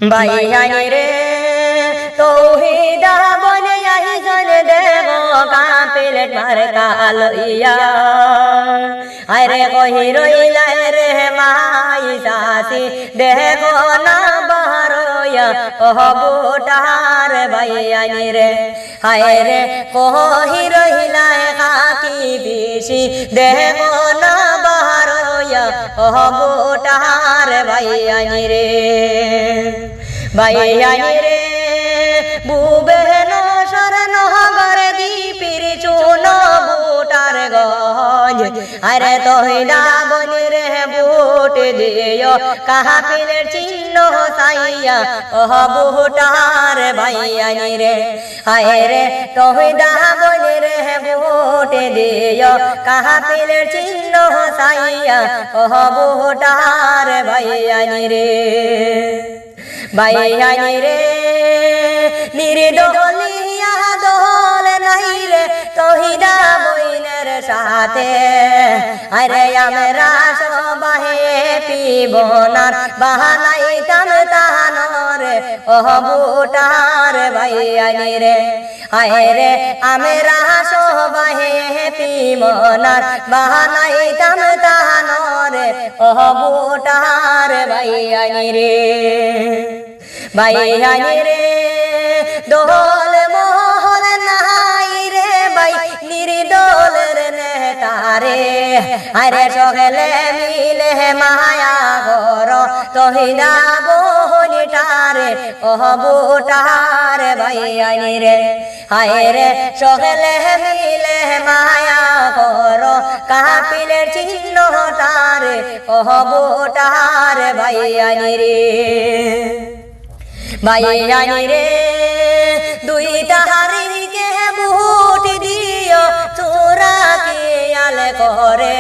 ভাইয়ানি রে তৌহিদা বলে আইজন দেব কাপিল মার্কা লইয়া আরে কহি রইলা রে মাই সাসি দেব না বারয়া ওহ বুটার ভাইয়ানি রে হায় রে কহি রইলা কাকি বিশি দেব না বারয়া ওহ বুটার ভাইয়ানি রে ভাইয়ানি রে বুবেন শরণ গরে দীপির চুন বুটার গঞ্জ আরে তহিদা বনি রে বুট দিও কাহাপিলের চিহ্ন সাইয়া ওহ বুটার ভাইয়ানি রে হায় রে তহিদা বনি রে বুট দিও কাহাপিলের চিহ্ন সাইয়া ওহ বুটার ভাইয়ানি রে ভাইয়ানি রে নির্দলিয়া দল নাই রে তহিদা বইনের সাথে আরে আমরা সবাহে পিবনার বাহানাইতাম তাহানরে ওহ বুটার ভাইয়ানি রে হায় রে আমরা সবাহে পিবনার বাহানাইতাম তাহানরে ওহ বুটার ভাইয়ানি রে ভাইয়ানি রে দোল মোহল নাই রে ভাই নির্দলের নেতারে আরে সকলে মিলে মায়া গর তহিদা বহনিটারে ওহ বুটার ভাইয়ানি রে হায় রে সকলে মিলে মায়া গর কাপিলের চিহ্ন তারে ওহ বুটার ভাইয়ানি রে ভাইয়ানি রে দুই তাহারিকে বুট দিও তোরা কি আল করে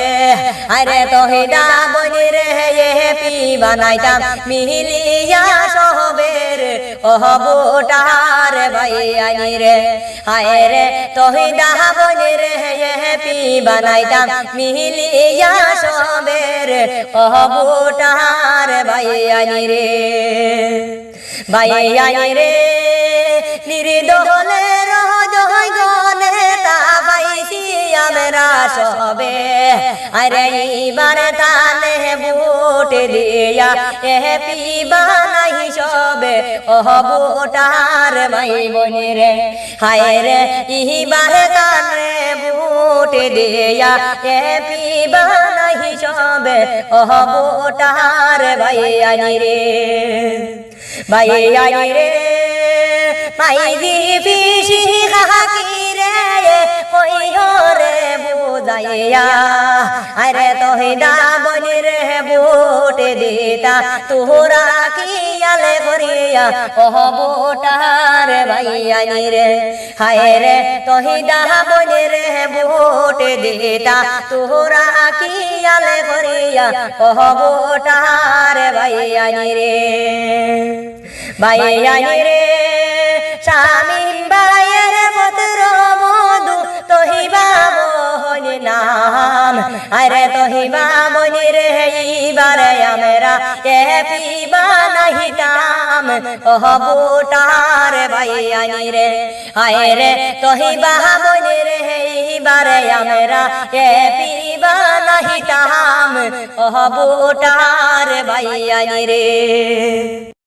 আরে তহিদা বনি রে পি বানাইতাম মিলিয়া সহবের ওহ বুটার ভাইয়ানি রে হায় রে তহিদা বনি রে পি বানাইতাম মিলিয়া সহবের ওহ বুটার ভাইয়ানি রে ভাইয়ানি রে নির্দলের জয় গনে তা পাইছি আমরা সবে আরে এইবার তানে বুট দিয়া পিবা নাই সবে ওহ বুটার ভাই বনি রে হায় রে এইবার তানে বুট দিয়া পিবা নাই সবে ওহ বুটার ভাইয়ানি রে ভাইয়ানি রে মাইজি পিসি কাকি রে কইও রে বুঝাইয়া আরে তহিদা বনি রে বুট দিতা তোরা কি আলে করিয়া ওহ বুটার ভাইয়ানি রে হায় রে তহিদা বনি রে বুট দিতা তোরা কি আলে করিয়া ওহ বুটার ভাইয়ানি রে ভাইয়ানি রে শামিম ভাইয়ের পুত্র মধু তহিবা বহনি নাম আরে তহিবা বনি রে এইবারে আমরা পিবা নাহিতাম ওহ বুটার ভাইয়ানি রে হায় রে তহিবা বনি রে এইবারে আমরা পিবা নাহিতাম ওহ বুটার ভাইয়ানি রে।